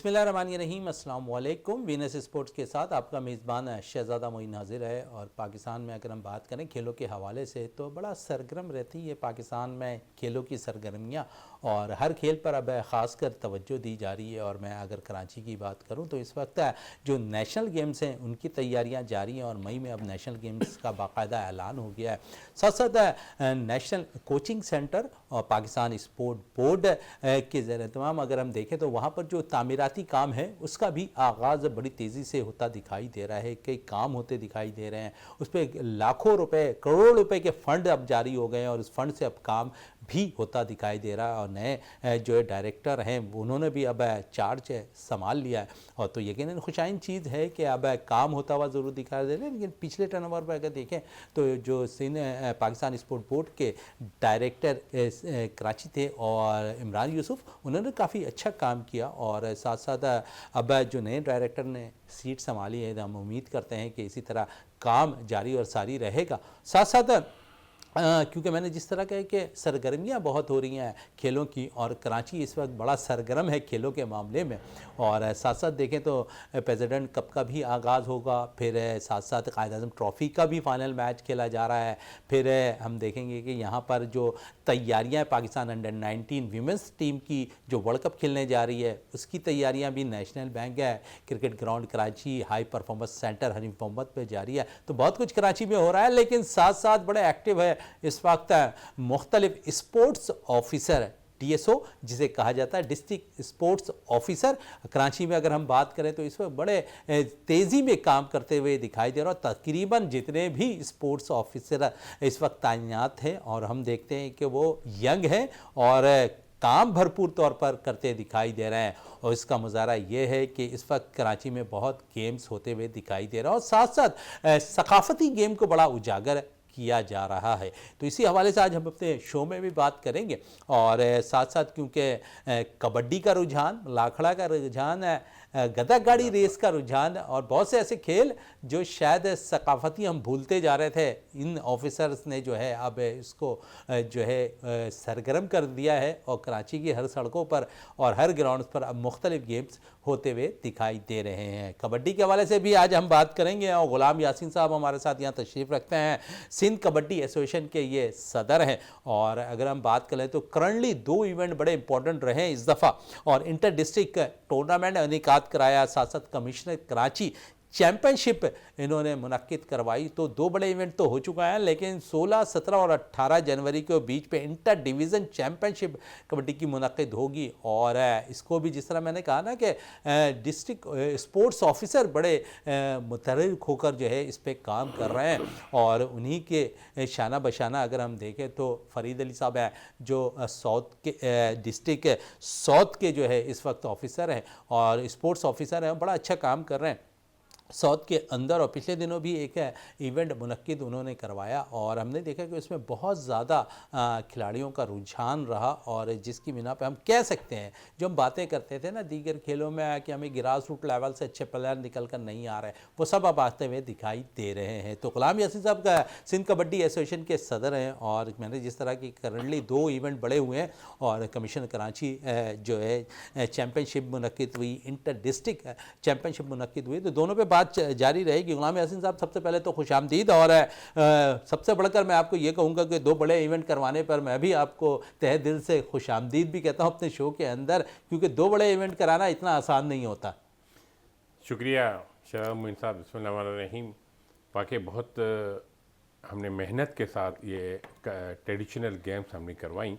बिस्मिल्लाहिर्रहमानिर्रहीम, अस्सलाम वालेकुम। वीनस स्पोर्ट्स के साथ आपका मेज़बान शहज़ादा मोइन हाजिर है। और पाकिस्तान में अगर हम बात करें खेलों के हवाले से तो बड़ा सरगर्म रहती है पाकिस्तान में खेलों की सरगर्मियाँ, और हर खेल पर अब ख़ास कर तवज्जो दी जा रही है। और मैं अगर कराची की बात करूँ तो इस वक्त जो नेशनल गेम्स हैं उनकी तैयारियाँ जारी हैं, और मई में अब नेशनल गेम्स का बाकायदा ऐलान हो गया है। साथ साथ नेशनल कोचिंग सेंटर और पाकिस्तान स्पोर्ट बोर्ड के ज़ेर एहतमाम अगर हम देखें तो वहाँ पर जो तामीराती काम है उसका भी आगाज़ बड़ी तेज़ी से होता दिखाई दे रहा है। कई काम होते दिखाई दे रहे हैं, उस पर लाखों रुपए करोड़ों रुपए के फ़ंड अब जारी हो गए हैं, और उस फंड से अब काम भी होता दिखाई दे रहा है। और नए जो डायरेक्टर हैं उन्होंने भी अब चार्ज संभाल लिया है, और तो यकीनन खुशाइन चीज़ है कि अब काम होता हुआ ज़रूर दिखाई दे रहा है। लेकिन पिछले टर्नओवर पर अगर देखें तो जो पाकिस्तान स्पोर्ट बोर्ड के डायरेक्टर कराची थे और इमरान यूसुफ, उन्होंने काफ़ी अच्छा काम किया। और साथ साथ अब जो नए डायरेक्टर ने सीट संभाली है, हम उम्मीद करते हैं कि इसी तरह काम जारी और सारी रहेगा। साथ साथ क्योंकि मैंने जिस तरह कहा कि सरगर्मियाँ बहुत हो रही हैं खेलों की, और कराची इस वक्त बड़ा सरगर्म है खेलों के मामले में। और साथ साथ देखें तो प्रेसिडेंट कप का भी आगाज़ होगा, फिर साथ साथ कायद-ए-आज़म ट्रॉफ़ी का भी फ़ाइनल मैच खेला जा रहा है। फिर हम देखेंगे कि यहाँ पर जो तैयारियाँ पाकिस्तान अंडर 19 वीमेंस टीम की जो वर्ल्ड कप खेलने जा रही है उसकी तैयारियाँ भी नेशनल बैंक है cricket ground Karachi high performance centre Hanif Mohammad पे जारी है। तो बहुत कुछ कराची में हो रहा है, लेकिन साथ साथ बड़े एक्टिव है इस वक्त मुख्तलिफ स्पोर्ट्स ऑफिसर DSO जिसे कहा जाता है डिस्ट्रिक्ट स्पोर्ट्स ऑफिसर कराची में अगर हम बात करें तो इस वक्त बड़े तेज़ी में काम करते हुए दिखाई दे रहा है। तकरीबन जितने भी स्पोर्ट्स ऑफिसर इस वक्त तैनात हैं, और हम देखते हैं कि वो यंग हैं और काम भरपूर तौर पर करते दिखाई दे रहे हैं। और इसका मुजाहरा ये है कि इस वक्त कराची में बहुत गेम्स होते हुए दिखाई दे रहा है, और साथ साथ सकाफती गेम को बड़ा उजागर किया जा रहा है। तो इसी हवाले से आज हम अपने शो में भी बात करेंगे। और साथ साथ क्योंकि कबड्डी का रुझान, लाखड़ा का रुझान, गधा गाड़ी रेस का रुझान, और बहुत से ऐसे खेल जो शायद सकाफती हम भूलते जा रहे थे, इन ऑफिसर्स ने जो है अब इसको जो है सरगर्म कर दिया है। और कराची की हर सड़कों पर और हर ग्राउंड पर अब मुख्तलिफ गेम्स होते हुए दिखाई दे रहे हैं। कबड्डी के हवाले से भी आज हम बात करेंगे, और ग़ुलाम यासीन साहब हमारे साथ यहाँ तशरीफ़ रखते हैं। सिंध कबड्डी एसोसिएशन के ये सदर हैं। और अगर हम बात करें तो करंटली 2 इवेंट बड़े इंपॉर्टेंट रहे इस दफ़ा, और इंटर डिस्ट्रिक्ट टूर्नामेंट इनेकाद कराया, साथ साथ कमिश्नर कराची चैम्पियनशिप इन्होंने मुनक्किद करवाई। तो 2 बड़े इवेंट तो हो चुका है, लेकिन 16, 17 और 18 जनवरी के बीच पे इंटर डिवीज़न चैम्पियनशिप कबड्डी की मुनक्किद होगी। और इसको भी जिस तरह मैंने कहा ना कि डिस्ट्रिक्ट स्पोर्ट्स ऑफिसर बड़े मुतहर्रिक होकर जो है इस पर काम कर रहे हैं, और उन्हीं के शाना बशाना अगर हम देखें तो फरीद अली साहब हैं जो साउथ के डिस्ट्रिक्ट साउथ के जो है इस वक्त ऑफिसर हैं और स्पोर्ट्स ऑफिसर हैं, बड़ा अच्छा काम कर रहे हैं साउथ के अंदर। और पिछले दिनों भी एक इवेंट मुनक्किद उन्होंने करवाया, और हमने देखा कि उसमें बहुत ज़्यादा खिलाड़ियों का रुझान रहा, और जिसकी बिना पे हम कह सकते हैं जो हम बातें करते थे ना दीगर खेलों में कि हमें ग्रास रूट लेवल से अच्छे प्लेयर निकल कर नहीं आ रहे, वो सब अब आते हुए दिखाई दे रहे हैं। तो ग़ुलाम यासीन साहब का सिंध कबड्डी एसोसिएशन के सदर हैं, और मैंने जिस तरह की करंटली 2 इवेंट बड़े हुए हैं, और कमीशन कराची जो है चैम्पियनशिप मुनक्किद हुई, इंटर डिस्ट्रिक्ट चैम्पियनशिप मुनक्किद हुई, तो दोनों पर जारी रहेगी। ग़ुलाम यासीन साहब सबसे पहले तो खुशामदीद, और सबसे बढ़कर मैं आपको ये कहूँगा कि 2 बड़े इवेंट करवाने पर मैं भी आपको तहे दिल से खुशामदीद भी कहता हूँ अपने शो के अंदर, क्योंकि 2 बड़े इवेंट कराना इतना आसान नहीं होता। शुक्रिया शहज़ादा मोइन साहब, बिस्मिल्लाहिर्रहमानिर्रहीम। वाकई बहुत हमने मेहनत के साथ ये ट्रेडिशनल गेम्स हमने करवाई।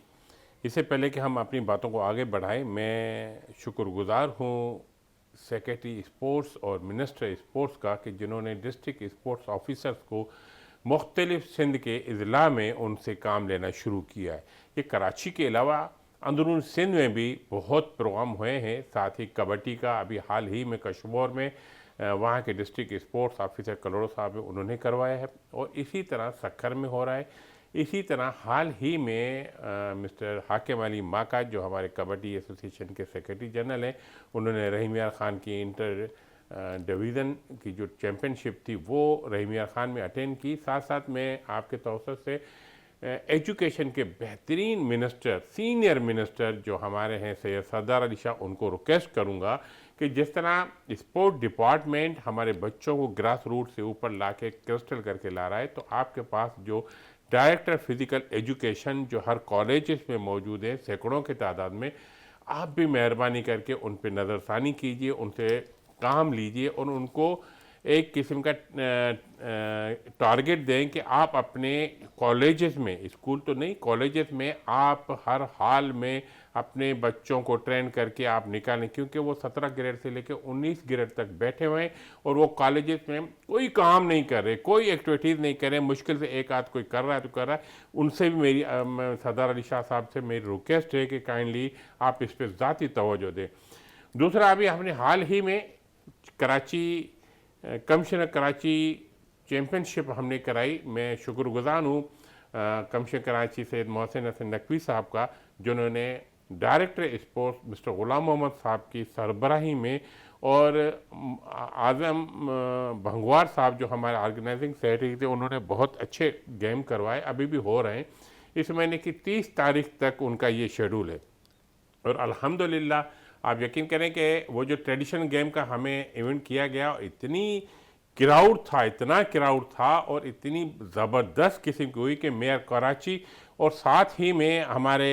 इससे पहले कि हम अपनी बातों को आगे बढ़ाएं, मैं शुक्रगुज़ार हूँ सेक्रेटरी स्पोर्ट्स और मिनिस्टर स्पोर्ट्स का कि जिन्होंने डिस्ट्रिक्ट स्पोर्ट्स ऑफिसर्स को मुख्तलिफ सिंध के अज़ला में उनसे काम लेना शुरू किया है। ये कराची के अलावा अंदरून सिंध में भी बहुत प्रोग्राम हुए हैं। साथ ही कबड्डी का अभी हाल ही में कशमोर में वहाँ के डिस्ट्रिक्ट स्पोर्ट्स ऑफिसर कलोड़ो साहब उन्होंने करवाया है, और इसी तरह सक्खर में हो रहा है। इसी तरह हाल ही में मिस्टर हाकिम अली माका जो हमारे कबड्डी एसोसिएशन के सेक्रेटरी जनरल हैं, उन्होंने रहीम यार ख़ान की इंटर डिवीज़न की जो चैम्पियनशिप थी वो रहीम यार ख़ान में अटेंड की। साथ साथ में आपके तवज्जो से एजुकेशन के बेहतरीन मिनिस्टर, सीनियर मिनिस्टर जो हमारे हैं सैयद सरदार अली शाह, उनको रिक्वेस्ट करूँगा कि जिस तरह स्पोर्ट डिपार्टमेंट हमारे बच्चों को ग्रास रूट से ऊपर ला के क्रिस्टल करके ला रहा है, तो आपके पास जो डायरेक्टर फिजिकल एजुकेशन जो हर कॉलेज में मौजूद है सैकड़ों की तादाद में, आप भी मेहरबानी करके उन पर नज़रसानी कीजिए, उनसे काम लीजिए और उनको एक किस्म का टारगेट दें कि आप अपने कॉलेजेस में, स्कूल तो नहीं, कॉलेजेस में आप हर हाल में अपने बच्चों को ट्रेन करके आप निकालें, क्योंकि वो 17 ग्रेड से लेकर 19 ग्रेड तक बैठे हुए हैं और वो कॉलेजेस में कोई काम नहीं कर रहे, कोई एक्टिविटीज़ नहीं कर रहे, मुश्किल से एक आध कोई कर रहा है तो कर रहा है। उनसे भी मेरी सरदार अली शाह साहब से मेरी रिक्वेस्ट है कि काइंडली आप इस पर ज़ाती तवज्जो दें। दूसरा, अभी हमने हाल ही में कराची कमिश्नर कराची चैम्पियनशिप हमने कराई। मैं शुक्रगुज़ार हूँ कमिश्नर कराची सैयद मोहसिन हसन नकवी साहब का, जिन्होंने डायरेक्टर स्पोर्ट्स मिस्टर ग़ुलाम मोहम्मद साहब की सरबराही में और आज़म भंगवार साहब जो हमारे ऑर्गेनाइजिंग सेक्रेटरी थे, उन्होंने बहुत अच्छे गेम करवाए, अभी भी हो रहे हैं। इस महीने की 30 तारीख तक उनका ये शेड्यूल है और अल्हम्दुलिल्लाह आप यकीन करें कि वो जो ट्रेडिशनल गेम का हमें इवेंट किया गया, इतनी इतना क्राउड था और इतनी ज़बरदस्त किस्म की हुई कि मेयर कराची और साथ ही में हमारे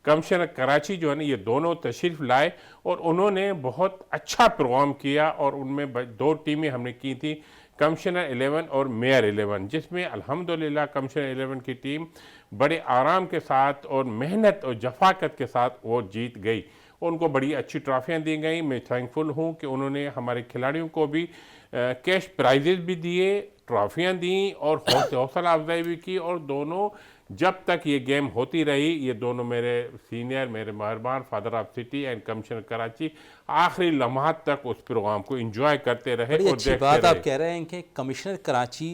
कमिश्नर कराची जो है ना, ये दोनों तशरीफ़ लाए और उन्होंने बहुत अच्छा प्रोग्राम किया और उनमें 2 टीमें हमने की थी, कमिश्नर 11 और मेयर 11, जिसमें अल्हम्दुलिल्लाह कमिश्नर 11 की टीम बड़े आराम के साथ और मेहनत और जफाकत के साथ वो जीत गई। उनको बड़ी अच्छी ट्रॉफियाँ दी गई। मैं थैंकफुल हूँ कि उन्होंने हमारे खिलाड़ियों को भी कैश प्राइजेस भी दिए, ट्रॉफियाँ दी और हौसला अफजाई भी की। और दोनों जब तक ये गेम होती रही, ये दोनों मेरे सीनियर, मेरे मेहरबान father of city and commissioner Karachi आखिरी लम्हात तक उस प्रोग्राम को एंजॉय करते रहे। बड़ी और अच्छी देखते बात रहे। आप कह रहे हैं कि कमिश्नर कराची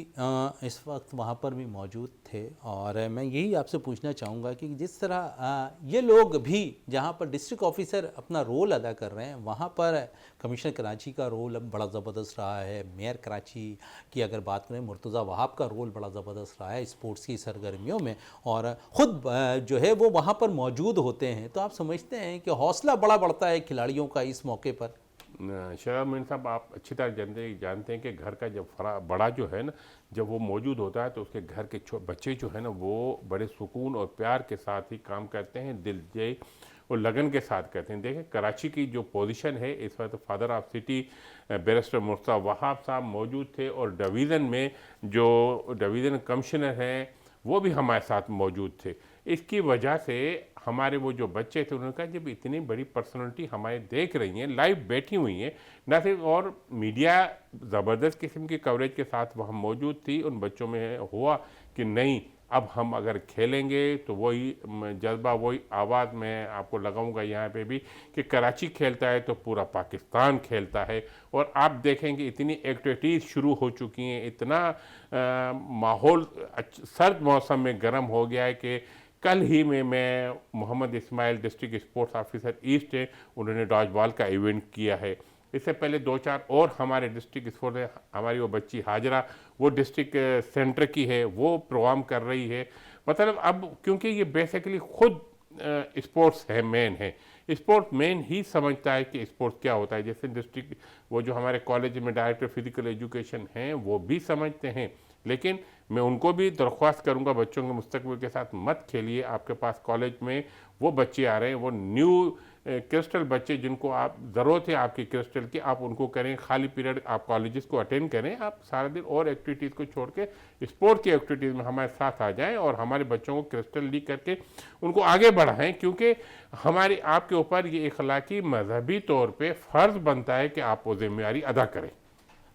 इस वक्त वहाँ पर भी मौजूद थे और मैं यही आपसे पूछना चाहूँगा कि जिस तरह ये लोग भी जहाँ पर डिस्ट्रिक्ट ऑफिसर अपना रोल अदा कर रहे हैं, वहाँ पर कमिश्नर कराची का रोल अब बड़ा ज़बरदस्त रहा है। मेयर कराची की अगर बात करें, मुर्तज़ा वहाब का रोल बड़ा ज़बरदस्त रहा है स्पोर्ट्स की सरगर्मियों में और ख़ुद जो है वो वहाँ पर मौजूद होते हैं। तो आप समझते हैं कि हौसला बड़ा बढ़ता है खिलाड़ियों का इस मौके पर? शहजाद मोइन साहब, आप अच्छी तरह जानते हैं कि घर का जब बड़ा जो है ना, जब वो मौजूद होता है तो उसके घर के बच्चे जो है ना, वो बड़े सुकून और प्यार के साथ ही काम करते हैं, दिलजई और लगन के साथ करते हैं। देखें कराची की जो पोजीशन है इस वक्त, father of city barrister Murtaza Wahab साहब मौजूद थे और डिवीज़न में जो डिवीज़न कमिश्नर हैं वो भी हमारे साथ मौजूद थे। इसकी वजह से हमारे वो जो बच्चे थे, उन्होंने कहा जब इतनी बड़ी पर्सनालिटी हमारे देख रही हैं, लाइव बैठी हुई हैं, न सिर्फ और मीडिया ज़बरदस्त किस्म की कवरेज के साथ वहाँ मौजूद थी, उन बच्चों में हुआ कि नहीं, अब हम अगर खेलेंगे तो वही जज्बा, वही आवाज़ मैं आपको लगाऊंगा यहाँ पे भी कि कराची खेलता है तो पूरा पाकिस्तान खेलता है। और आप देखेंगे इतनी एक्टिविटीज़ शुरू हो चुकी हैं, इतना माहौल सर्द मौसम में गर्म हो गया है कि कल ही में मैं Mohammad Ismail district sports officer east है, उन्होंने डॉज बॉल का इवेंट किया है। इससे पहले 2-4 और हमारे डिस्ट्रिक्ट स्पोर्ट्स, हमारी वो बच्ची हाजरा वो डिस्ट्रिक्ट सेंटर की है, वो प्रोग्राम कर रही है। मतलब अब क्योंकि ये बेसिकली खुद स्पोर्ट्स है, मेन है, स्पोर्ट्स मेन ही समझता है कि स्पोर्ट्स क्या होता है। जैसे डिस्ट्रिक्ट वो जो हमारे कॉलेज में डायरेक्टर फिजिकल एजुकेशन हैं वो भी समझते हैं, लेकिन मैं उनको भी दरख्वास्त करूंगा बच्चों के मुस्तकबिल के साथ मत खेलिए। आपके पास कॉलेज में वो बच्चे आ रहे हैं, वो न्यू क्रिस्टल बच्चे जिनको आप ज़रूरत है आपकी क्रिस्टल की, आप उनको करें, खाली पीरियड आप कॉलेजेस को अटेंड करें, आप सारा दिन और एक्टिविटीज़ को छोड़ के स्पोर्ट की एक्टिविटीज़ में हमारे साथ आ जाएं और हमारे बच्चों को क्रिस्टल लीग करके उनको आगे बढ़ाएं। क्योंकि हमारी आपके ऊपर ये इखलाकी मजहबी तौर पे फ़र्ज़ बनता है कि आप वो जिम्मेदारी अदा करें।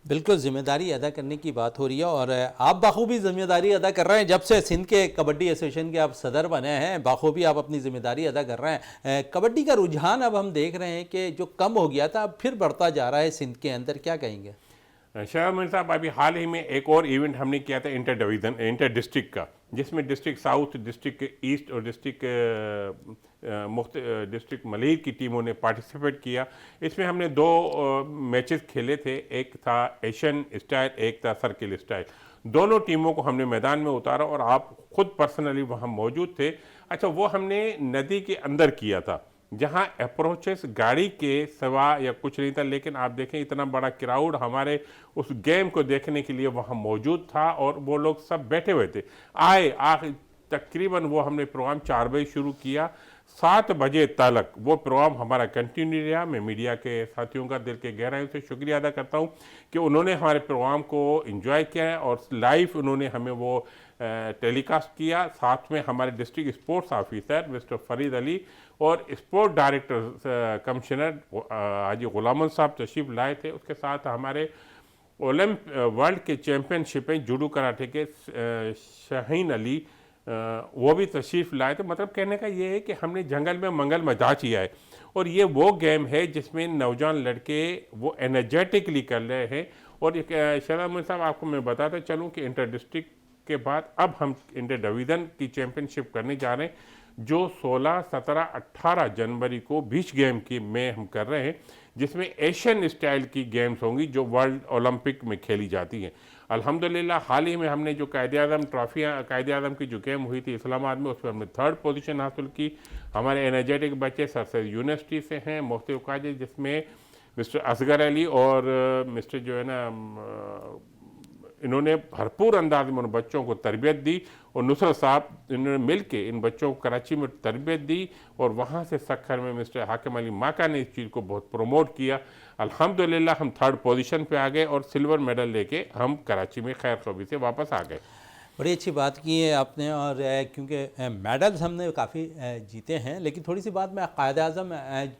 बिल्कुल, ज़िम्मेदारी अदा करने की बात हो रही है और आप बाखूबी ज़िम्मेदारी अदा कर रहे हैं। जब से सिंध के कबड्डी एसोसिएशन के आप सदर बने हैं, बाखूबी आप अपनी ज़िम्मेदारी अदा कर रहे हैं। कबड्डी का रुझान अब हम देख रहे हैं कि जो कम हो गया था अब फिर बढ़ता जा रहा है सिंध के अंदर, क्या कहेंगे? शहजाद मोइन साहब, अभी हाल ही में एक और इवेंट हमने किया था इंटर डिस्ट्रिक्ट का, जिसमें डिस्ट्रिक्ट साउथ, डिस्ट्रिक्ट ईस्ट और डिस्ट्रिक्ट मलीर की टीमों ने पार्टिसिपेट किया। इसमें हमने 2 मैचेस खेले थे, एक था एशियन स्टाइल, एक था सर्किल स्टाइल। दोनों टीमों को हमने मैदान में उतारा और आप खुद पर्सनली वहाँ मौजूद थे। अच्छा, वो हमने नदी के अंदर किया था, जहां अप्रोचेस गाड़ी के सिवा या कुछ नहीं था, लेकिन आप देखें इतना बड़ा क्राउड हमारे उस गेम को देखने के लिए वहां मौजूद था और वो लोग सब बैठे हुए थे। तकरीबन वो हमने प्रोग्राम 4 बजे शुरू किया, 7 बजे तक वो प्रोग्राम हमारा कंटिन्यू रहा। मैं मीडिया के साथियों का दिल के गहराई से शुक्रिया अदा करता हूं कि उन्होंने हमारे प्रोग्राम को एंजॉय किया है और लाइव उन्होंने हमें वो टेलीकास्ट किया। साथ में हमारे district sports officer mister Farid Ali और स्पोर्ट डायरेक्टर कमिश्नर हाजी गुलाम साहब तशरीफ लाए थे। उसके साथ हमारे वर्ल्ड के चैम्पियनशिपें जूडो कराटे के शाहीन अली वो भी तशरीफ लाए। तो मतलब कहने का ये है कि हमने जंगल में मंगल मचा किया है और ये वो गेम है जिसमें नौजवान लड़के वो एनर्जेटिकली कर रहे हैं। और शहजाद मोइन साहब, आपको मैं बताता चलूँ कि इंटर डिस्ट्रिक्ट के बाद अब हम इंटर डिवीज़न की चैम्पियनशिप करने जा रहे हैं, जो 16, 17, 18 जनवरी को बीच गेम की में हम कर रहे हैं, जिसमें एशियन स्टाइल की गेम्स होंगी जो वर्ल्ड ओलंपिक में खेली जाती हैं। अल्हम्दुलिल्लाह हाल ही में हमने जो कायद-ए-आज़म ट्रॉफियाँ, कायद-ए-आज़म की जो गेम हुई थी इस्लामाबाद में, उसमें हमने 3rd पोजीशन हासिल की। हमारे एनर्जेटिक बच्चे सरसद यूनिवर्सिटी से हैं, मुख्तलिफ कॉलेज, जिसमें मिस्टर असगर अली और मिस्टर जो है ना इन्होंने भरपूर अंदाज में उन बच्चों को तरबियत दी और नुसरत साहब इन्होंने मिल के इन बच्चों को कराची में तरबियत दी और वहाँ से सखर में मिस्टर हाकिम अली माका ने इस चीज़ को बहुत प्रमोट किया। अल्हम्दुलिल्लाह हम 3rd पोजीशन पे आ गए और सिल्वर मेडल लेके हम कराची में खैर खबरी से वापस आ गए। बड़ी अच्छी बात की है आपने। और क्योंकि मेडल्स हमने काफ़ी जीते हैं, लेकिन थोड़ी सी बात मैं कायद-ए-आज़म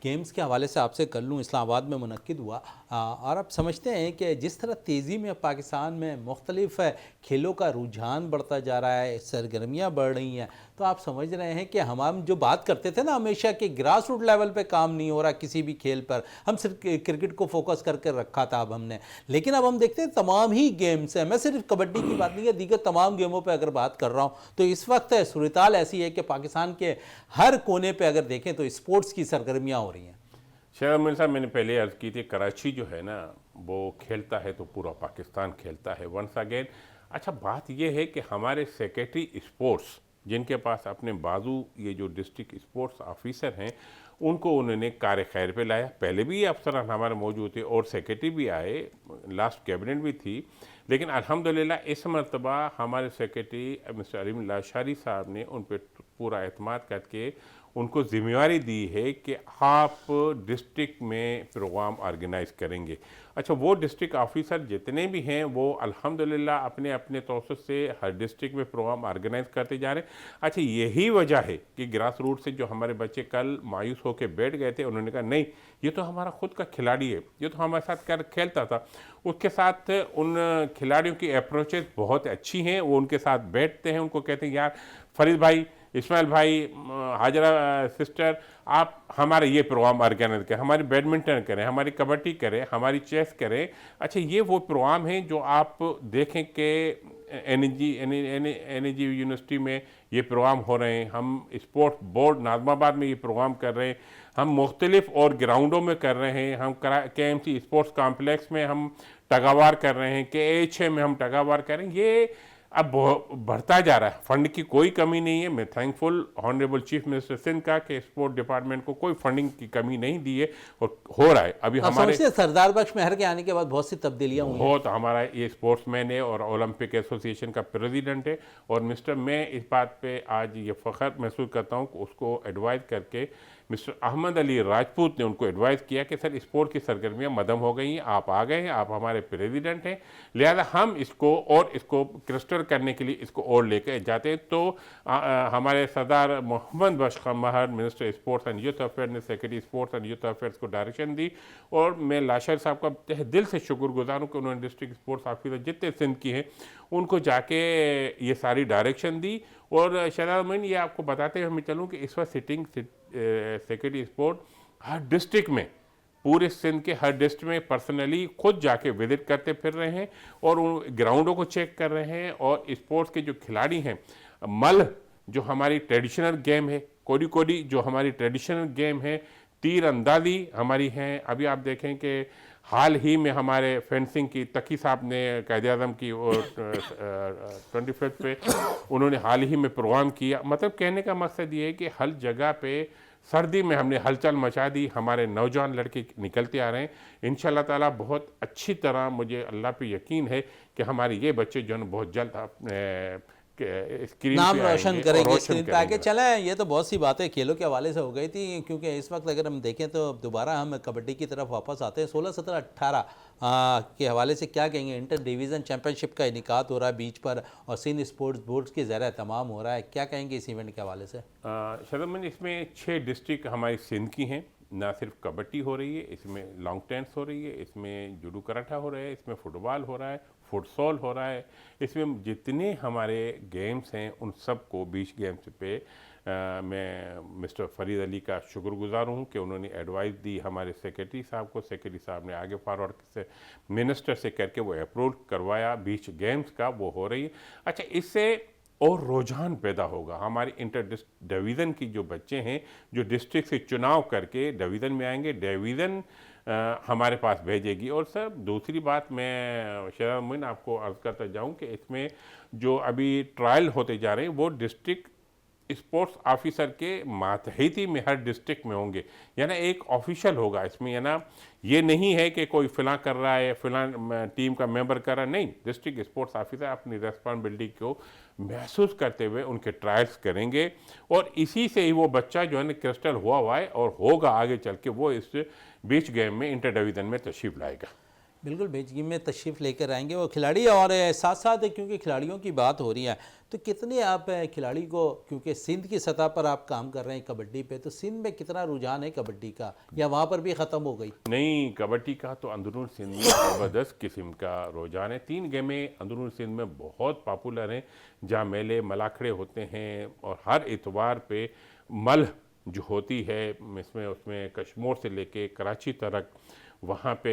गेम्स के हवाले से आपसे कर लूँ। इस्लामाबाद में मुनक्किद हुआ और आप समझते हैं कि जिस तरह तेज़ी में पाकिस्तान में मुख्तलिफ खेलों का रुझान बढ़ता जा रहा है, सरगर्मियाँ बढ़ रही हैं, तो आप समझ रहे हैं कि हम जो बात करते थे ना हमेशा कि ग्रास रूट लेवल पे काम नहीं हो रहा किसी भी खेल पर, हम सिर्फ क्रिकेट को फोकस करके रखा था अब हमने, लेकिन अब हम देखते हैं तमाम ही गेम्स हैं। मैं सिर्फ कबड्डी की बात नहीं है, दीगर तमाम गेमों पे अगर बात कर रहा हूँ, तो इस वक्त सूरत-ए-हाल ऐसी है कि पाकिस्तान के हर कोने पे अगर देखें तो स्पोर्ट्स की सरगर्मियाँ हो रही हैं। शहजाद मोइन साहब, मैंने पहले अर्ज़ की थी, कराची जो है ना वो खेलता है तो पूरा पाकिस्तान खेलता है वंस अगेन। अच्छा, बात यह है कि हमारे सेक्रेटरी स्पोर्ट्स जिनके पास अपने बाजू ये जो डिस्ट्रिक्ट स्पोर्ट्स ऑफिसर हैं, उनको उन्होंने कार्य खैर पे लाया। पहले भी ये अफसरान हमारे मौजूद थे और सेक्रेटरी भी आए, लास्ट कैबिनेट भी थी, लेकिन अल्हम्दुलिल्लाह इस मरतबा हमारे सेक्रेटरी मिस्टर अलीम लाशारी साहब ने उन पर पूरा एतमाद करके उनको जिम्मेवारी दी है कि आप डिस्ट्रिक्ट में प्रोग्राम ऑर्गेनाइज करेंगे। अच्छा, वो डिस्ट्रिक्ट ऑफिसर जितने भी हैं वो अल्हम्दुलिल्लाह अपने अपने तौसत से हर डिस्ट्रिक्ट में प्रोग्राम ऑर्गेनाइज करते जा रहे हैं। अच्छा, यही वजह है कि ग्रास रूट से जो हमारे बच्चे कल मायूस होकर बैठ गए थे, उन्होंने कहा नहीं, ये तो हमारा खुद का खिलाड़ी है, ये तो हमारे साथ खेलता था। उसके साथ उन खिलाड़ियों की अप्रोचेस बहुत अच्छी हैं, वो उनके साथ बैठते हैं, उनको कहते हैं यार फरीद भाई, इस्माइल भाई, हाजरा सिस्टर, आप हमारे ये प्रोग्राम ऑर्गेनाइज करें, हमारी बैडमिंटन करें, हमारी कबड्डी करें, हमारी चेस करें। अच्छा, ये वो प्रोग्राम हैं जो आप देखें कि एनर्जी यूनिवर्सिटी में ये प्रोग्राम हो रहे हैं, हम स्पोर्ट्स बोर्ड नाज़माबाद में ये प्रोग्राम कर रहे हैं, हम मुख्तलिफ और ग्राउंडों में कर रहे हैं, हम KMC स्पोर्ट्स कॉम्प्लेक्स में हम टगावार कर रहे हैं, KH में हम टगावार कर रहे हैं। ये अब बढ़ता जा रहा है, फंड की कोई कमी नहीं है। मैं thankful honourable chief minister Sindh का कि स्पोर्ट डिपार्टमेंट को कोई फंडिंग की कमी नहीं दी है और हो रहा है। अभी हमारे सरदार बख्श मेहर के आने के बाद बहुत सी तब्दीलियां हुई हैं। बहुत, हमारा ये स्पोर्ट्समैन है और ओलंपिक एसोसिएशन का प्रेसिडेंट है और मिस्टर, मैं इस बात पे आज ये फ़ख्र महसूस करता हूँ कि उसको एडवाइस करके मिस्टर अहमद अली राजपूत ने उनको एडवाइस किया कि सर स्पोर्ट की सरगर्मियाँ मदम हो गई हैं, आप आ गए हैं, आप हमारे प्रेसिडेंट हैं, लिहाजा हम इसको क्रिस्टल करने के लिए इसको और लेकर जाते हैं। तो हमारे Sardar Mohammad Bakhsh Mahar minister sports and youth affair ने secretary sports and youth affairs को डायरेक्शन दी और मैं लाशार साहब का तहे दिल से शुक्रगुजार हूँ कि उन्होंने डिस्ट्रिक्ट स्पोर्ट्स ऑफिसर जितने सिंध की हैं उनको जाके ये सारी डायरेक्शन दी। और शहजाद मोइन, ये आपको बताते हुए मैं चलूँ कि इस वक्त सिटिंग सेक्रेटरी स्पोर्ट हर डिस्ट्रिक्ट में, पूरे सिंध के हर डिस्ट्रिक्ट में पर्सनली खुद जाके विजिट करते फिर रहे हैं और उन ग्राउंडों को चेक कर रहे हैं। और स्पोर्ट्स के जो खिलाड़ी हैं, मल्ल जो हमारी ट्रेडिशनल गेम है, कोडी कोडी जो हमारी ट्रेडिशनल गेम है, तीर अंदाजी हमारी हैं। अभी आप देखें कि हाल ही में हमारे फेंसिंग की तकी साहब ने कायद-ए-आज़म की 25 पे उन्होंने हाल ही में प्रोग्राम किया। मतलब कहने का मकसद ये है कि हर जगह पे सर्दी में हमने हलचल मचा दी, हमारे नौजवान लड़के निकलते आ रहे हैं। इंशाल्लाह ताला बहुत अच्छी तरह मुझे अल्लाह पे यकीन है कि हमारे ये बच्चे जो है बहुत जल्द अपने स्क्रीन नाम पे रोशन आएंगे और करेंगे, रोशन स्क्रीन पे आके करेंगे। चलें। ये तो बहुत सी बातें खेलों के हवाले से हो गई थी, क्योंकि इस वक्त अगर हम देखें तो दोबारा हम कबड्डी की तरफ वापस आते हैं। 16, 17, 18 के हवाले से क्या कहेंगे? इंटर डिवीज़न चैम्पियनशिप का इनेकात हो रहा है बीच पर और सिंध स्पोर्ट्स बोर्ड्स के ज़रिए तमाम हो रहा है, क्या कहेंगे इस इवेंट के हवाले से? शरमन, इसमें 6 डिस्ट्रिक्ट हमारी सिंध की हैं। ना सिर्फ कबड्डी हो रही है, इसमें लॉन्ग टेनिस हो रही है, इसमें जूडो कराटा हो रहा है, इसमें फुटबॉल हो रहा है, फुटसॉल हो रहा है। इसमें जितने हमारे गेम्स हैं उन सब को बीच गेम्स पे मैं मिस्टर फरीद अली का शुक्रगुजार हूँ कि उन्होंने एडवाइस दी हमारे सेक्रेटरी साहब को। सेक्रेटरी साहब ने आगे फॉरवर्ड से मिनिस्टर से करके वो अप्रूव करवाया, बीच गेम्स का वो हो रही है। अच्छा, इससे और रुझान पैदा होगा। हमारी इंटर डिवीज़न की जो बच्चे हैं जो डिस्ट्रिक्ट से चुनाव करके डिवीज़न में आएंगे, डिवीज़न हमारे पास भेजेगी। और सर दूसरी बात मैं शहजाद आपको अर्ज़ करता जाऊं कि इसमें जो अभी ट्रायल होते जा रहे हैं वो डिस्ट्रिक्ट स्पोर्ट्स ऑफिसर के मातहती में हर डिस्ट्रिक्ट में होंगे, यानी एक ऑफिशियल होगा इसमें, यानी ये नहीं है कि कोई फिला कर रहा है, फिला टीम का मेंबर कर रहा है, नहीं। डिस्ट्रिक्ट स्पोर्ट्स ऑफिसर अपनी रेस्पॉन्सिबिलिटी को महसूस करते हुए उनके ट्रायल्स करेंगे और इसी से ही वो बच्चा जो है ना क्रिस्टल हुआ है और होगा आगे चल के वो इस बीच गेम में इंटर डिवीज़न में तशरीफ लाएगा। बिल्कुल, बेजगी में तशरीफ़ लेकर आएंगे वो खिलाड़ी। और साथ साथ क्योंकि खिलाड़ियों की बात हो रही है तो कितने आप खिलाड़ी को, क्योंकि सिंध की सतह पर आप काम कर रहे हैं कबड्डी पे, तो सिंध में कितना रुझान है कबड्डी का, या वहाँ पर भी ख़त्म हो गई? नहीं, कबड्डी का तो अंदरून सिंध में ज़बरदस्त किस्म का रुझान है। 3 गेमें अंदरून सिंध में बहुत पॉपुलर हैं, जहाँ मेले मलाखड़े होते हैं और हर इतवार पे मल जो होती है इसमें उसमें कश्मीर से लेके कराची तक, वहाँ पे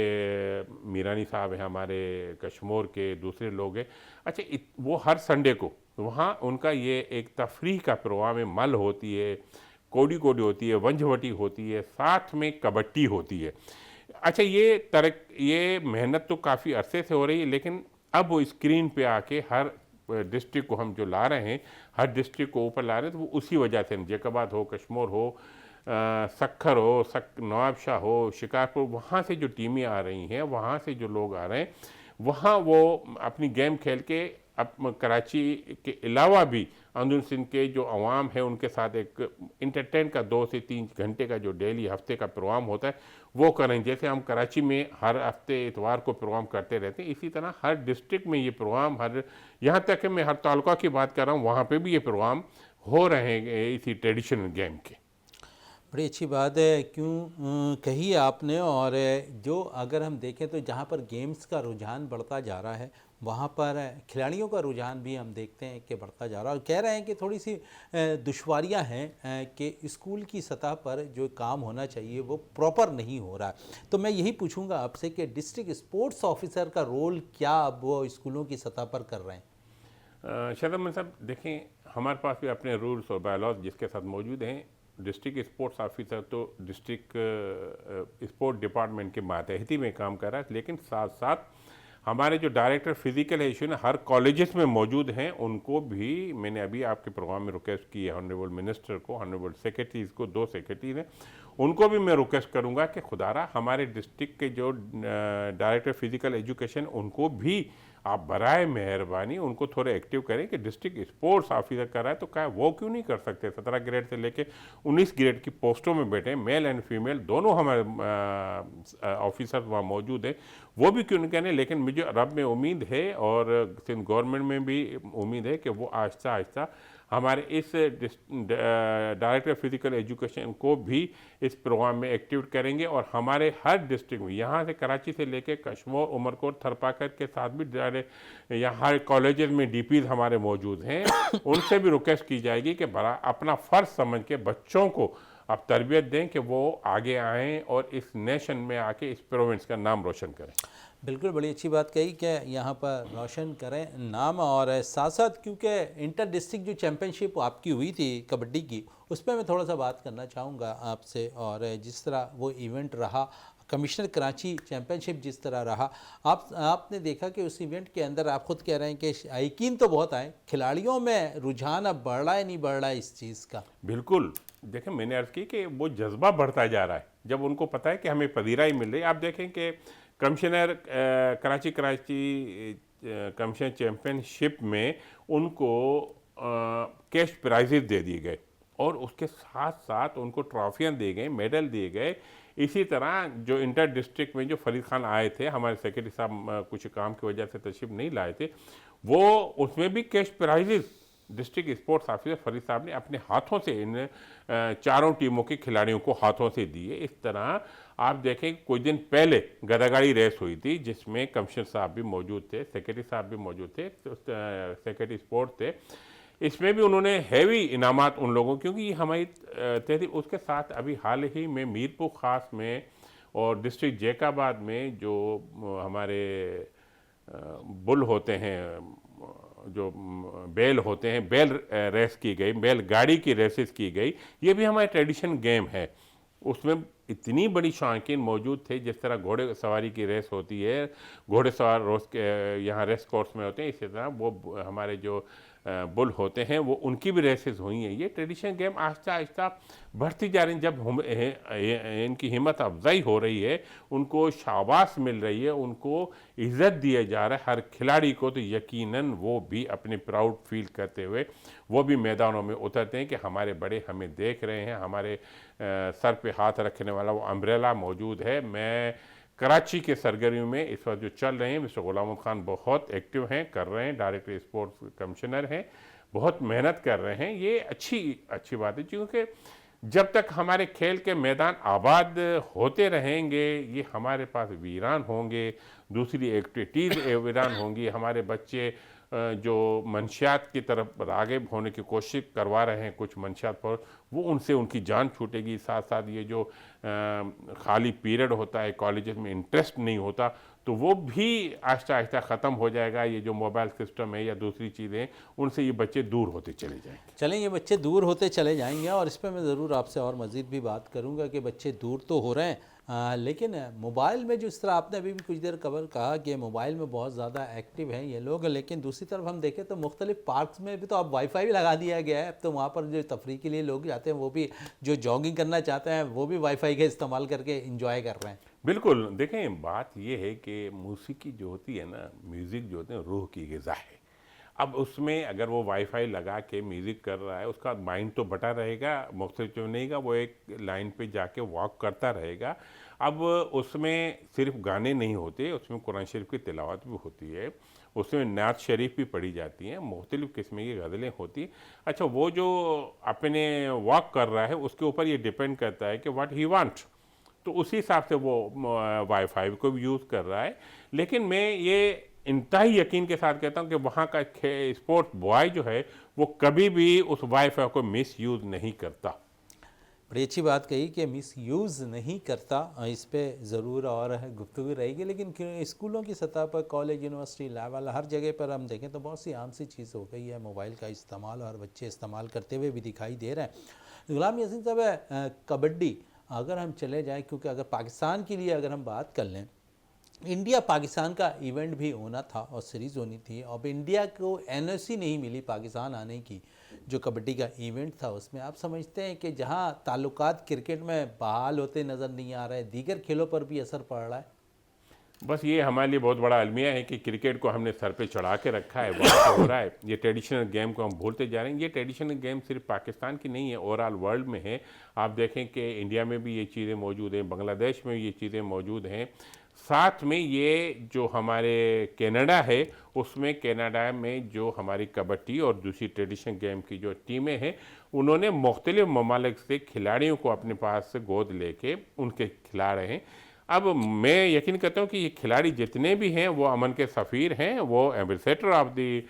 मीरानी साहब हैं हमारे कश्मीर के, दूसरे लोग हैं। अच्छा, वो हर संडे को वहाँ उनका ये एक तफरीह का प्रोग्राम है। मल होती है, कोडी कोडी होती है, वंजवटी होती है, साथ में कबड्डी होती है। अच्छा, ये मेहनत तो काफ़ी अरसे से हो रही है, लेकिन अब वो स्क्रीन पे आके हर डिस्ट्रिक्ट को हम जो ला रहे हैं, हर डिस्ट्रिक्ट को ऊपर ला रहे हैं, तो वो उसी वजह से जैकाबाद हो, कश्मीर हो, सक्खर हो, नवाबशाह हो, शिकारपुर, वहाँ से जो टीमें आ रही हैं, वहाँ से जो लोग आ रहे हैं, वहाँ वो अपनी गेम खेल के अब कराची के अलावा भी अंदरून सिंध के जो अवाम है उनके साथ एक इंटरटेन का 2 से 3 घंटे का जो डेली हफ्ते का प्रोग्राम होता है वो करें। जैसे हम कराची में हर हफ्ते इतवार को प्रोग्राम करते रहते हैं, इसी तरह हर डिस्ट्रिक्ट में ये प्रोग्राम, हर यहाँ तक कि मैं हर तालुका की बात कर रहा हूँ, वहाँ पे भी ये प्रोग्राम हो रहे हैं इसी ट्रेडिशनल गेम के। बड़ी अच्छी बात है, क्यों कही है आपने। और जो अगर हम देखें तो जहाँ पर गेम्स का रुझान बढ़ता जा रहा है वहाँ पर खिलाड़ियों का रुझान भी हम देखते हैं कि बढ़ता जा रहा है। और कह रहे हैं कि थोड़ी सी दुश्वारियाँ हैं कि स्कूल की सतह पर जो काम होना चाहिए वो प्रॉपर नहीं हो रहा है। तो मैं यही पूछूंगा आपसे कि डिस्ट्रिक्ट स्पोर्ट्स ऑफिसर का रोल क्या अब वो स्कूलों की सतह पर कर रहे हैं? शहजाद साहब देखें, हमारे पास भी अपने रूल्स और बायलॉज जिसके साथ मौजूद हैं। डिस्ट्रिक्ट स्पोर्ट्स ऑफिसर तो डिस्ट्रिक्ट स्पोर्ट डिपार्टमेंट के मातहती में काम कर रहा है, लेकिन साथ साथ हमारे जो डायरेक्टर फिजिकल इशू ने हर कॉलेजेस में मौजूद हैं, उनको भी मैंने अभी आपके प्रोग्राम में रिक्वेस्ट की है, ऑनरेबल मिनिस्टर को, ऑनरेबल सेक्रेटरीज को, 2 सेक्रेटरी हैं, उनको भी मैं रिक्वेस्ट करूंगा कि खुदारा हमारे डिस्ट्रिक्ट के जो डायरेक्टर फिजिकल एजुकेशन उनको भी आप बराए मेहरबानी उनको थोड़े एक्टिव करें कि डिस्ट्रिक्ट स्पोर्ट्स ऑफिसर कर रहा है तो क्या वो क्यों नहीं कर सकते। 17 ग्रेड से लेके 19 ग्रेड की पोस्टों में बैठे मेल एंड फीमेल दोनों हमारे ऑफिसर वहाँ मौजूद है, वो भी क्यों नहीं करें। लेकिन मुझे रब में उम्मीद है और सिंध गवर्नमेंट में भी उम्मीद है कि वो आहिस्ता आहिस्ता हमारे इस डायरेक्टर फिजिकल एजुकेशन को भी इस प्रोग्राम में एक्टिवेट करेंगे और हमारे हर डिस्ट्रिक्ट में, यहाँ से कराची से लेके कश्मीर, उमरकोट, थरपाकर के साथ भी यहाँ हर कॉलेजेस में डीपीज हमारे मौजूद हैं, उनसे भी रिक्वेस्ट की जाएगी कि बड़ा अपना फ़र्ज समझ के बच्चों को आप तरबियत दें कि वो आगे आएँ और इस नेशन में आके इस प्रोविंस का नाम रोशन करें। बिल्कुल, बड़ी अच्छी बात कही कि यहाँ पर रोशन करें नाम। और साथ साथ क्योंकि इंटर डिस्ट्रिक्ट जो चैम्पियनशिप आपकी हुई थी कबड्डी की, उस पर मैं थोड़ा सा बात करना चाहूँगा आपसे। और जिस तरह वो इवेंट रहा, कमिश्नर कराची चैम्पियनशिप जिस तरह रहा, आपने देखा कि उस इवेंट के अंदर आप खुद कह रहे हैं कि शायकीन तो बहुत आए, खिलाड़ियों में रुझान अब बढ़ रहा है नहीं बढ़ रहा है इस चीज़ का? बिल्कुल। देखें, मैंने अर्ज़ की कि वो जज्बा बढ़ता जा रहा है जब उनको पता है कि हमें पदीराई मिल रही है। आप देखें कि कमिश्नर कराची कमिश्नर चैम्पियनशिप में उनको कैश प्राइजेस दे दिए गए और उसके साथ साथ उनको ट्रॉफियाँ दी गई, मेडल दिए गए। इसी तरह जो इंटर डिस्ट्रिक्ट में जो फरीद खान आए थे, हमारे सेक्रेटरी साहब कुछ काम की वजह से तशरीफ नहीं लाए थे, वो उसमें भी cash prices district sports officer Farid साहब ने अपने हाथों से इन चारों टीमों के खिलाड़ियों को हाथों से दिए। इस तरह आप देखें कुछ दिन पहले गदागाड़ी रेस हुई थी जिसमें कमिश्नर साहब भी मौजूद थे, सेक्रेटरी साहब भी मौजूद थे, सेक्रेटरी स्पोर्ट्स थे। इसमें भी उन्होंने हैवी इनामात उन लोगों, क्योंकि ये हमारी तहरीक। उसके साथ अभी हाल ही में मीरपुर खास में और डिस्ट्रिक्ट जैकाबाद में जो हमारे बुल होते हैं, जो बैल होते हैं, बैल रेस की गई, बैल गाड़ी की रेसेस की गई। ये भी हमारे ट्रेडिशन गेम है। उसमें इतनी बड़ी शौकीन मौजूद थे, जिस तरह घोड़े सवारी की रेस होती है, घोड़े सवार रोज के यहाँ रेस कोर्स में होते हैं, इसी तरह वो हमारे जो बुल होते हैं वो उनकी भी रेसेस हुई हैं। ये ट्रेडिशनल गेम आहिस्ता आहिस्ता बढ़ती जा रही हैं। जब इनकी हिम्मत अफजाई हो रही है, उनको शाबाश मिल रही है, उनको इज़्ज़त दिया जा रहा है हर खिलाड़ी को, तो यकीनन वो भी अपने प्राउड फील करते हुए वो भी मैदानों में उतरते हैं कि हमारे बड़े हमें देख रहे हैं। हमारे सर पे हाथ रखने वाला वो अम्ब्रेला मौजूद है। मैं कराची के सरगर्मियों में इस वक्त जो चल रहे हैं, मिस्टर गुलाम खान बहुत एक्टिव हैं, कर रहे हैं, डायरेक्टर स्पोर्ट्स कमिश्नर हैं, बहुत मेहनत कर रहे हैं। ये अच्छी बात है, क्योंकि जब तक हमारे खेल के मैदान आबाद होते रहेंगे, ये हमारे पास वीरान होंगे, दूसरी एक्टिविटीज़ वीरान होंगी। हमारे बच्चे जो मंशियात की तरफ राग़िब होने की कोशिश करवा रहे हैं कुछ मंशियात पर, वो उनसे उनकी जान छूटेगी। साथ साथ ये जो खाली पीरियड होता है, कॉलेजेस में इंटरेस्ट नहीं होता, तो वो भी आहिस्ता आहिस्ता ख़त्म हो जाएगा। ये जो मोबाइल सिस्टम है या दूसरी चीज़ें, उनसे ये बच्चे दूर होते चले जाएंगे। चलें, ये बच्चे दूर होते चले जाएंगे और इस पर मैं ज़रूर आपसे और मज़ीद भी बात करूँगा कि बच्चे दूर तो हो रहे हैं, लेकिन मोबाइल में जिस तरह आपने अभी भी कुछ देर कवर कहा कि मोबाइल में बहुत ज़्यादा एक्टिव हैं ये लोग, लेकिन दूसरी तरफ हम देखें तो मुख्तलिफ पार्क्स में भी तो अब वाईफाई भी लगा दिया गया है। अब तो वहाँ पर जो तफरीह के लिए लोग जाते हैं, वो भी जो जॉगिंग करना चाहते हैं, वो भी वाईफाई का इस्तेमाल करके इंजॉय कर रहे हैं। बिल्कुल। देखें, बात ये है कि मौसीकी जो होती है ना, म्यूज़िक जो होते हैं, रूह की ग़िज़ा है। अब उसमें अगर वो वाईफाई लगा के म्यूज़िक कर रहा है, उसका माइंड तो बटा रहेगा, मुख्तलिफ जो नहीं का, वो एक लाइन पे जाके वॉक करता रहेगा। अब उसमें सिर्फ गाने नहीं होते, उसमें कुरान शरीफ की तिलावत भी होती है, उसमें नात शरीफ भी पढ़ी जाती हैं, मुख्तलिफ़ किस्म की गज़लें होती। अच्छा, वो जो अपने वॉक कर रहा है उसके ऊपर ये डिपेंड करता है कि व्हाट ही वांट, तो उसी हिसाब से वो वाईफाई को भी यूज़ कर रहा है। लेकिन मैं ये इंतहाई यकीन के साथ कहता हूँ कि वहाँ का स्पोर्ट्स बॉय जो है वो कभी भी उस वाईफाई को मिस यूज़ नहीं करता। बड़ी अच्छी बात कही कि मिस यूज़ नहीं करता, इस पे ज़रूर और गुफ्तगू रहेगी। लेकिन स्कूलों की सतह पर, कॉलेज, यूनिवर्सिटी लेवल, हर जगह पर हम देखें तो बहुत सी आम सी चीज़ हो गई है मोबाइल का इस्तेमाल, और बच्चे इस्तेमाल करते हुए भी दिखाई दे रहे हैं। गुलाम यासीन साहब, कबड्डी अगर हम चले जाएँ, क्योंकि अगर पाकिस्तान के लिए अगर हम बात कर लें, इंडिया पाकिस्तान का इवेंट भी होना था और सीरीज़ होनी थी। अब इंडिया को एनओसी नहीं मिली पाकिस्तान आने की, जो कबड्डी का इवेंट था उसमें। आप समझते हैं कि जहां ताल्लुकात क्रिकेट में बहाल होते नज़र नहीं आ रहे, दीगर खेलों पर भी असर पड़ रहा है? बस ये हमारे लिए बहुत बड़ा अलमिया है कि क्रिकेट को हमने सर पे चढ़ा के रखा है, वहाँ हो रहा है। ये ट्रेडिशनल गेम को हम भूलते जा रहे हैं। ये ट्रेडिशनल गेम सिर्फ पाकिस्तान की नहीं है, ओवरऑल वर्ल्ड में है। आप देखें कि इंडिया में भी ये चीज़ें मौजूद हैं, बांग्लादेश में ये चीज़ें मौजूद हैं। साथ में ये जो हमारे कनाडा है, उसमें कनाडा में जो हमारी कबड्डी और दूसरी ट्रेडिशनल गेम की जो टीमें हैं, उन्होंने मुख्तलिफ ममालिक से खिलाड़ियों को अपने पास से गोद लेके उनके खिला रहे हैं। अब मैं यकीन करता हूँ कि ये खिलाड़ी जितने भी हैं वो अमन के सफ़ीर हैं, वो ambassador of the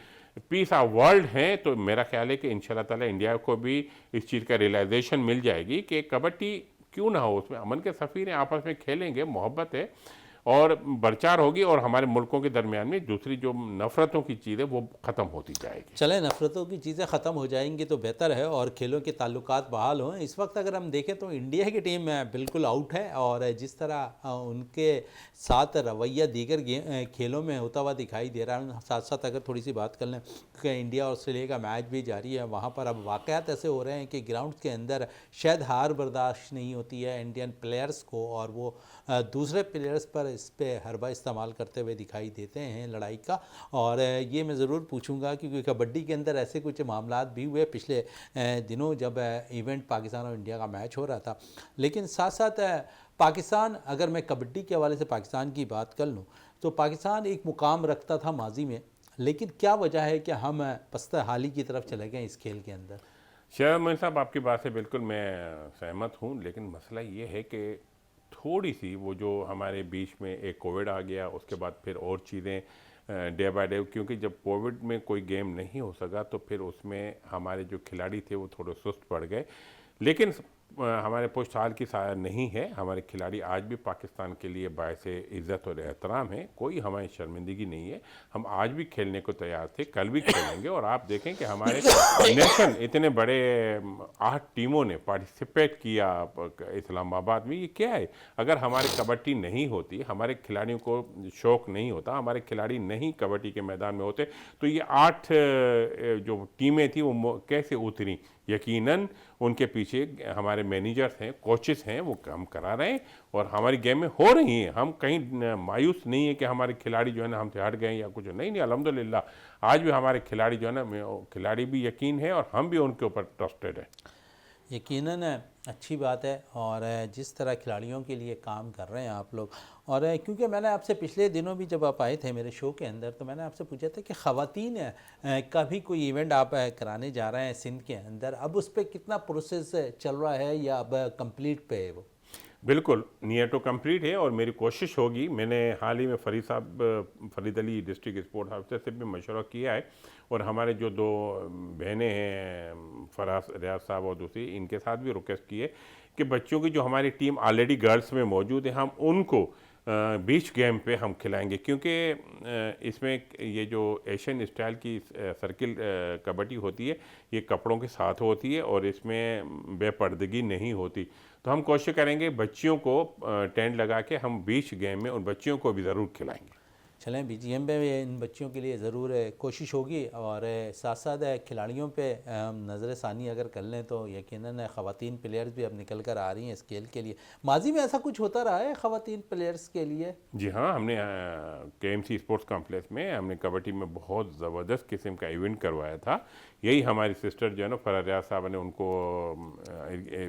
peace of world हैं। तो मेरा ख्याल है कि इंशाल्लाह ताला इंडिया को भी इस चीज़ का रियलाइजेशन मिल जाएगी कि कबड्डी क्यों ना हो, उसमें अमन के सफ़ीर हैं, आपस में खेलेंगे, मोहब्बत है। और प्रचार होगी और हमारे मुल्कों के दरमियान में दूसरी जो नफ़रतों की चीज़ है वो ख़त्म होती जाएगी। चलें, नफ़रतों की चीज़ें ख़त्म हो जाएंगी तो बेहतर है और खेलों के ताल्लुकात बहाल हों। इस वक्त अगर हम देखें तो इंडिया की टीम बिल्कुल आउट है और जिस तरह उनके साथ रवैया दीगर खेलों में होता हुआ दिखाई दे रहा है। साथ साथ अगर थोड़ी सी बात कर लें कि इंडिया और ऑस्ट्रेलिया का मैच भी जारी है, वहाँ पर अब वाक़यात ऐसे हो रहे हैं कि ग्राउंड के अंदर शायद हार बर्दाश्त नहीं होती है इंडियन प्लेयर्स को, और वो दूसरे प्लेयर्स पर इस पर हरबा इस्तेमाल करते हुए दिखाई देते हैं लड़ाई का। और ये मैं ज़रूर पूछूंगा क्योंकि कबड्डी के अंदर ऐसे कुछ मामलात भी हुए पिछले दिनों जब इवेंट पाकिस्तान और इंडिया का मैच हो रहा था। लेकिन साथ साथ पाकिस्तान, अगर मैं कबड्डी के हवाले से पाकिस्तान की बात कर लूँ तो पाकिस्तान एक मुकाम रखता था माजी में, लेकिन क्या वजह है कि हम पस्त हाली की तरफ चले गए इस खेल के अंदर? शहजाद मोइन साहब, आपकी बात से बिल्कुल मैं सहमत हूँ, लेकिन मसला ये है कि थोड़ी सी वो जो हमारे बीच में एक कोविड आ गया, उसके बाद फिर और चीज़ें डे बाय डे, क्योंकि जब कोविड में कोई गेम नहीं हो सका तो फिर उसमें हमारे जो खिलाड़ी थे वो थोड़े सुस्त पड़ गए। लेकिन हमारे पुष्ट हाल की साया नहीं है, हमारे खिलाड़ी आज भी पाकिस्तान के लिए बायस इज़्ज़त और एहतराम है, कोई हमारी शर्मिंदगी नहीं है। हम आज भी खेलने को तैयार थे, कल भी खेलेंगे। और आप देखें कि हमारे नेशन इतने बड़े 8 टीमों ने पार्टिसिपेट किया इस्लामाबाद में, ये क्या है? अगर हमारी कबड्डी नहीं होती, हमारे खिलाड़ियों को शौक़ नहीं होता, हमारे खिलाड़ी नहीं कबड्डी के मैदान में होते, तो ये 8 जो टीमें थी वो कैसे उतरी? यकीनन उनके पीछे हमारे मैनेजर्स हैं, कोचेस हैं, वो काम करा रहे हैं और हमारी गेम में हो रही हैं। हम कहीं मायूस नहीं है कि हमारे खिलाड़ी जो है ना हमसे हट गए या कुछ, नहीं नहीं, अल्हम्दुलिल्लाह आज भी हमारे खिलाड़ी जो है ना, खिलाड़ी भी यकीन है और हम भी उनके ऊपर ट्रस्टेड है। यकीनन अच्छी बात है। और जिस तरह खिलाड़ियों के लिए काम कर रहे हैं आप लोग, और क्योंकि मैंने आपसे पिछले दिनों भी जब आप आए थे मेरे शो के अंदर तो मैंने आपसे पूछा था कि ख़वातीन का भी कोई इवेंट आप कराने जा रहे हैं सिंध के अंदर, अब उस पर कितना प्रोसेस चल रहा है या अब कंप्लीट पे है वो? बिल्कुल नियर टू कंप्लीट है और मेरी कोशिश होगी। मैंने हाल ही में Farid Ali district sports officer से भी मशवरा किया है और हमारे जो 2 बहनें हैं, फराज रियाज साहब और दूसरी, इनके साथ भी रिक्वेस्ट की है कि बच्चों की जो हमारी टीम ऑलरेडी गर्ल्स में मौजूद है, हम उनको बीच गेम पे हम खिलाएंगे, क्योंकि इसमें ये जो एशियन स्टाइल की सर्किल कबड्डी होती है, ये कपड़ों के साथ होती है और इसमें बेपर्दगी नहीं होती। तो हम कोशिश करेंगे बच्चियों को टेंट लगा के हम बीच गेम में उन बच्चियों को भी ज़रूर खिलाएंगे। चलें, बीजीएम में इन बच्चियों के लिए ज़रूर कोशिश होगी। और साथ साथ खिलाड़ियों पे नज़र सानी अगर कर लें तो यकीनन ख़वातीन प्लेयर्स भी अब निकल कर आ रही हैं इस खेल के लिए। माजी में ऐसा कुछ होता रहा है ख़वातीन प्लेयर्स के लिए? जी हाँ, हमने KMC स्पोर्ट्स कॉम्प्लेक्स में हमने कबड्डी में बहुत ज़बरदस्त किस्म का इवेंट करवाया था। यही हमारी सिस्टर जो है ना फरारिया साहब ने उनको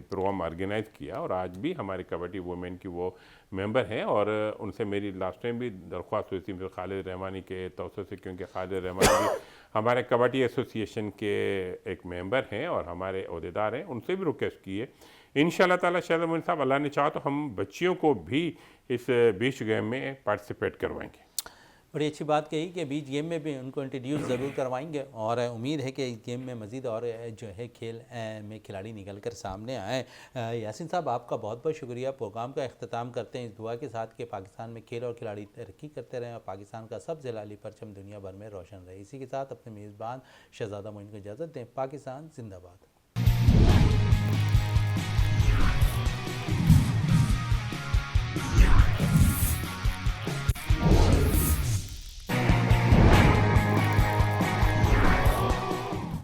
प्रोग्राम ऑर्गेनाइज़ किया और आज भी हमारी कबड्डी वुमेन की वो मेंबर हैं और उनसे मेरी लास्ट टाइम भी दरख्वास्त हुई थी फिर खालिद रहमानी के तौर से, क्योंकि खालिद रहमानी भी हमारे कबड्डी एसोसिएशन के एक मेंबर हैं और हमारे अहदेदार हैं, उनसे भी रिक्वेस्ट की है। इंशाल्लाह ताला शहजाद मोइन साहब, अल्लाह ने चाहा तो हम बच्चियों को भी इस बीच गेम में पार्टिसिपेट करवाएंगे। बड़ी अच्छी बात कही कि बीच गेम में भी उनको इंट्रोड्यूस ज़रूर करवाएंगे और उम्मीद है कि इस गेम में मज़ीद और जो है खेल में खिलाड़ी निकल कर सामने आए। यासीन साहब, आपका बहुत बहुत शुक्रिया। प्रोग्राम का अख्ताम करते हैं इस दुआ के साथ कि पाकिस्तान में खेल और खिलाड़ी तरक्की करते रहें और पाकिस्तान का सब जलाली परचम दुनिया भर में रोशन रहे। इसी के साथ अपने मेज़बान शहजादा मोइन को इजाज़त दें। पाकिस्तान जिंदाबाद।